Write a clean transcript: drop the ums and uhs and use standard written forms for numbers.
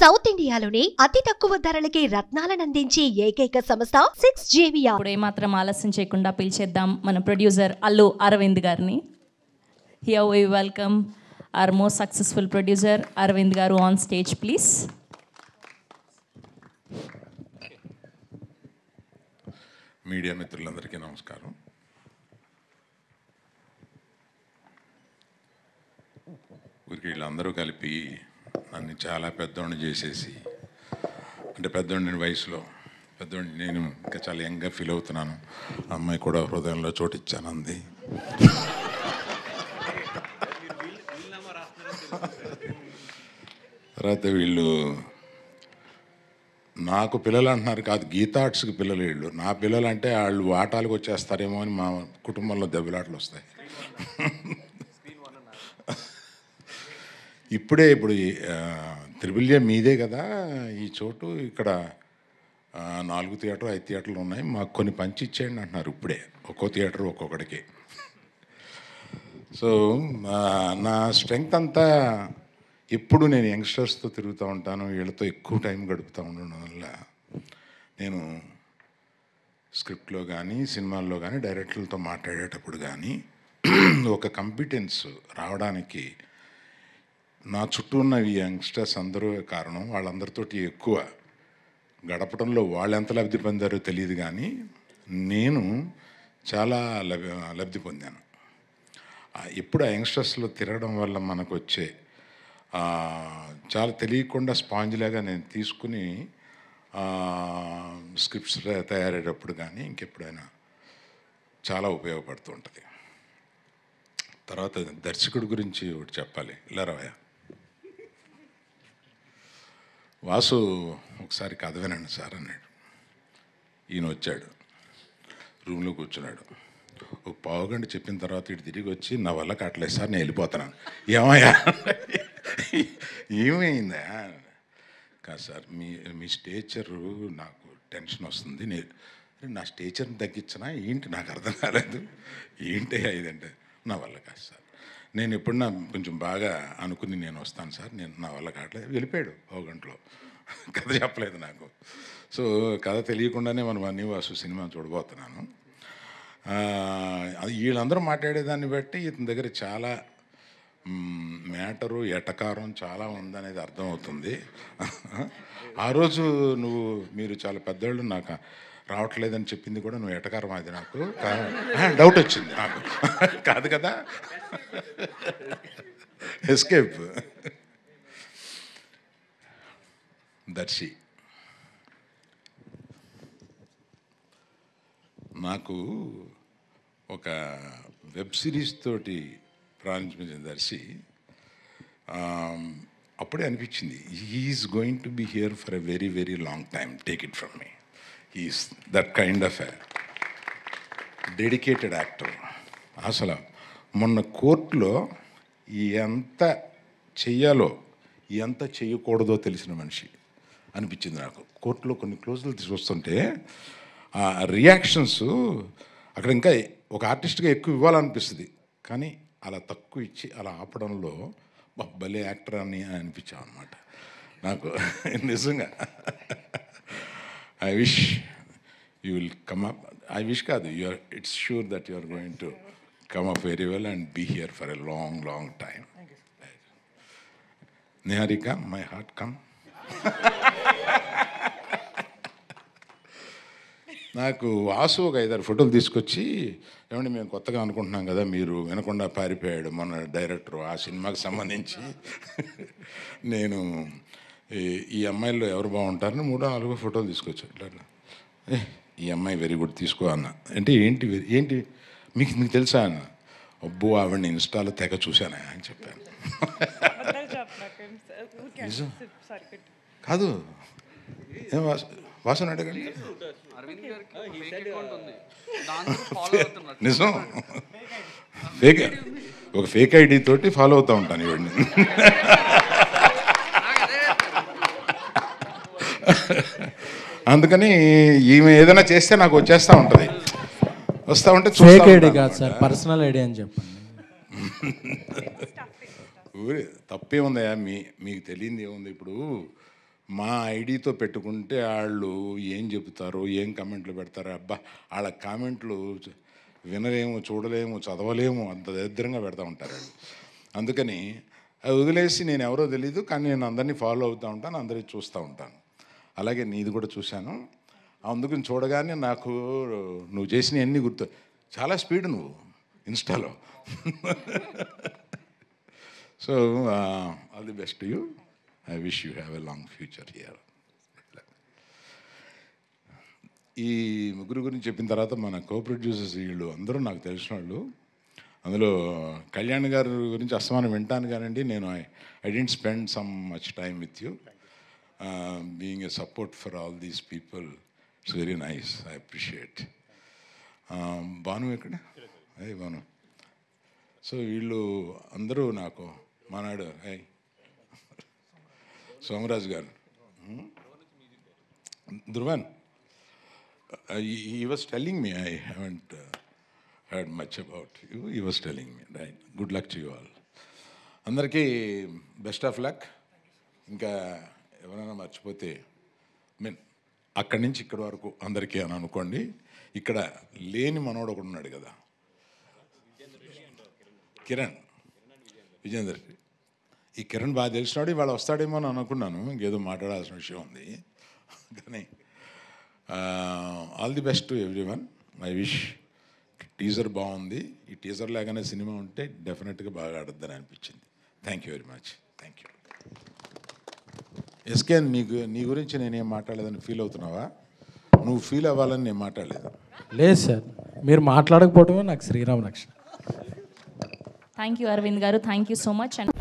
South ఇండియాలోనే అతి తక్కువ ధరలకి రత్నాలనందించే ఏకైక సంస్థ 6JVR. ఇప్పుడు ఏమాత్రం ఆలస్యం చేయకుండా పిలిచేద్దాం మన ప్రొడ్యూసర్ అల్లు అరవింద్ గారిని. Here we welcome our most successful producer Aravind garu on stage please. Media మిత్రులందరికీ నమస్కారం. ఊరికి వీళ్ళందరూ కలిపి నన్ను చాలా పెద్దోడిని చేసేసి, అంటే పెద్దోడిని వయసులో పెద్దోడిని, నేను ఇంకా చాలా యంగ్గా ఫీల్ అవుతున్నాను. అమ్మాయి కూడా హృదయంలో చోటు ఇచ్చాను అంది. తర్వాత వీళ్ళు నాకు పిల్లలు అంటున్నారు, కాదు గీతా ఆర్ట్స్కి పిల్లలు వీళ్ళు. నా పిల్లలు అంటే వాళ్ళు ఆటాలకు వచ్చేస్తారేమో అని మా కుటుంబంలో దెబ్బలాటలు వస్తాయి. ఇప్పుడు త్రిబుల్ఏ మీదే కదా ఈ చోటు, ఇక్కడ 4 థియేటర్ 5 థియేటర్లు ఉన్నాయి, మాకు కొన్ని పంచి ఇచ్చేయండి అంటున్నారు ఇప్పుడే, ఒక్కో థియేటర్ ఒక్కొక్కడికి. సో నా స్ట్రెంగ్త్ అంతా ఎప్పుడు నేను యంగ్స్టర్స్తో తిరుగుతూ ఉంటాను, వీళ్ళతో ఎక్కువ టైం గడుపుతూ ఉండడం వల్ల నేను స్క్రిప్ట్లో కానీ సినిమాల్లో కానీ డైరెక్టర్లతో మాట్లాడేటప్పుడు కానీ ఒక కాంపిటెన్స్ రావడానికి నా చుట్టూ ఉన్న ఈ యంగ్స్టర్స్ అందరూ కారణం. వాళ్ళందరితోటి ఎక్కువ గడపడంలో వాళ్ళు ఎంత లబ్ధి పొందారో తెలియదు, కానీ నేను చాలా లబ్ధి పొందాను. ఎప్పుడు ఆ యంగ్స్టర్స్లో తిరగడం వల్ల మనకు వచ్చే చాలా తెలియకుండా స్పాంజ్లాగా నేను తీసుకుని స్క్రిప్ట్స్ తయారయ్యేటప్పుడు కానీ ఇంకెప్పుడైనా చాలా ఉపయోగపడుతూ ఉంటుంది. తర్వాత దర్శకుడి గురించి ఒకటి చెప్పాలి. ఇలా రావయ్య వాసు, ఒకసారి కథ వినండి సార్ అన్నాడు. ఈయన వచ్చాడు, రూమ్లో కూర్చున్నాడు. ఒక పావుగంట చెప్పిన తర్వాత ఇటు తిరిగి వచ్చి, నా వల్ల కావట్లేదు సార్, నేను వెళ్ళిపోతున్నాను. ఏమయ్యా ఏమైందా? కాదు సార్, మీ స్టేచరు నాకు టెన్షన్ వస్తుంది, నా స్టేచర్ని తగ్గించనా ఏంటి, నాకు అర్థం కాలేదు. ఏంటి ఇదంటే, నా వల్ల కాదు సార్, నేను ఎప్పుడన్నా కొంచెం బాగా అనుకుని నేను వస్తాను సార్, నా వల్ల కావట్లేదు. వెళ్ళిపోయాడు ఒక గంటలో, కథ చెప్పలేదు నాకు. సో కథ తెలియకుండానే మనం అన్ని వాసు సినిమా చూడబోతున్నాను. వీళ్ళందరూ మాట్లాడేదాన్ని బట్టి ఇతని దగ్గర చాలా మ్యాటరు ఎటకారం చాలా ఉందనేది అర్థమవుతుంది. ఆ రోజు మీరు చాలా పెద్దవాళ్ళు, నాకు రావట్లేదని చెప్పింది కూడా నువ్వు ఎటకారం, అది నాకు డౌట్ వచ్చింది నాకు. కాదు కదా, ఎస్కేప్. దర్శి నాకు ఒక వెబ్ సిరీస్ తోటి ప్రారంభించిన దర్శి అప్పుడే అనిపించింది, he's going to be here for a very very long time, take it from me. He's that kind of a dedicated actor. అసలు మొన్న కోర్టులో ఎంత చెయ్యాలో ఎంత చేయకూడదో తెలిసిన మనిషి అనిపించింది నాకు. కోర్టులో కొన్ని క్లోజులు తీసుకొస్తుంటే ఆ రియాక్షన్స్ అక్కడ ఇంకా ఒక ఆర్టిస్ట్గా ఎక్కువ ఇవ్వాలనిపిస్తుంది, కానీ అలా తక్కువ ఇచ్చి అలా ఆపడంలో భలే యాక్టర్ అని అనిపించాం అనమాట నాకు నిజంగా. I wish you will come up. I wish కాదు, it's sure that you are going to come up very well and be here for a long, long time. Niharika, my heart come. నాకు వాసు ఒక 5-6 ఫోటోలు తీసుకొచ్చి, ఏమంటే మేము కొత్తగా అనుకుంటున్నాం కదా, మీరు వినకుండా పారిపోయాడు మన డైరెక్టర్ ఆ సినిమాకి సంబంధించి. నేను ఈ అమ్మాయిల్లో ఎవరు బాగుంటారని 3-4 ఫోటోలు తీసుకొచ్చాను. ఇట్లా ఈ అమ్మాయి వెరీ గుడ్ తీసుకో అన్న. అంటే ఏంటి మీకు తెలుసా అన్న. అబ్బో ఆవిడని ఇన్స్టాలో తెగ చూశానా అని చెప్పాను. నిజం కాదు, వాసన అడగండి. నిజం, ఒక ఫేక్ ఐడి తోటి ఫాలో అవుతూ ఉంటాను ఇవన్నీ. అందుకని ఈమె ఏదైనా చేస్తే నాకు వచ్చేస్తూ ఉంటుంది, వస్తూ ఉంటే ఫేక్ ఐడి కాదు సార్, పర్సనల్ ఐడి అని చెప్పండి. తప్పే ఉందయా, మీకు తెలియంది ఏముంది. ఇప్పుడు మా ఐడితో పెట్టుకుంటే వాళ్ళు ఏం చెబుతారో, ఏం కామెంట్లు పెడతారో, అబ్బా వాళ్ళ కామెంట్లు వినలేము, చూడలేము, చదవలేము, అంత దరిద్రంగా పెడతా ఉంటారు వాళ్ళు. అందుకని అది వదిలేసి నేను ఎవరో తెలీదు, కానీ నేను అందరినీ ఫాలో అవుతూ ఉంటాను, అందరినీ చూస్తూ ఉంటాను. అలాగే నీది కూడా చూశాను. అందుకని చూడగానే నాకు నువ్వు చేసిన అన్నీ గుర్తు. చాలా స్పీడ్ నువ్వు ఇన్స్టాలో. So all the best you. I wish you have a long future here. ఈ ముగ్గురు గురించి చెప్పిన తర్వాత మన కో ప్రొడ్యూసర్స్ వీళ్ళు అందరూ నాకు తెలిసిన వాళ్ళు. అందులో కళ్యాణ్ గారి గురించి అస్తమానం వింటాను కానండి, నేను I didn't spend some much time with you. Being a support for all these people, it's very nice, I appreciate. Bhanu ఎక్కడ? అయ్యి భాను. సో వీళ్ళు అందరూ నాకు మానాడు. సోమరాజు గారు, Dhruvan, he was telling me, I haven't heard much about you. He was telling me, right? Good luck to you all. అందరికీ best of luck. ఇంకా ఎవరైనా మర్చిపోతే మీన్ అక్కడి నుంచి ఇక్కడి వరకు అందరికీ అని అనుకోండి. ఇక్కడ లేని మనోడు ఒకడు ఉన్నాడు కదా, కిరణ్, విజేందర్. ఈ కిరణ్ బాగా తెలిసినాడు, ఇవాళ వస్తాడేమో అని అనుకున్నాను, ఇంకేదో మాట్లాడాల్సిన విషయం ఉంది. కానీ all the best to everyone. I wish. Teaser బాగుంది. ఈ టీజర్ లాగానే సినిమా ఉంటే డెఫినెట్గా బాగా ఆడద్దని అనిపించింది. Thank you very much. Thank you. SK, నీ గురించి నేనేం మాట్లాడలేదని ఫీల్ అవుతున్నావా? నువ్వు ఫీల్ అవ్వాలని నేను మాట్లాడలేదు. లేదు సార్, మీరు మాట్లాడకపోవడమే నాకు శ్రీరామ రక్షణ. థ్యాంక్ యూ అరవింద్ గారు, thank you so much. And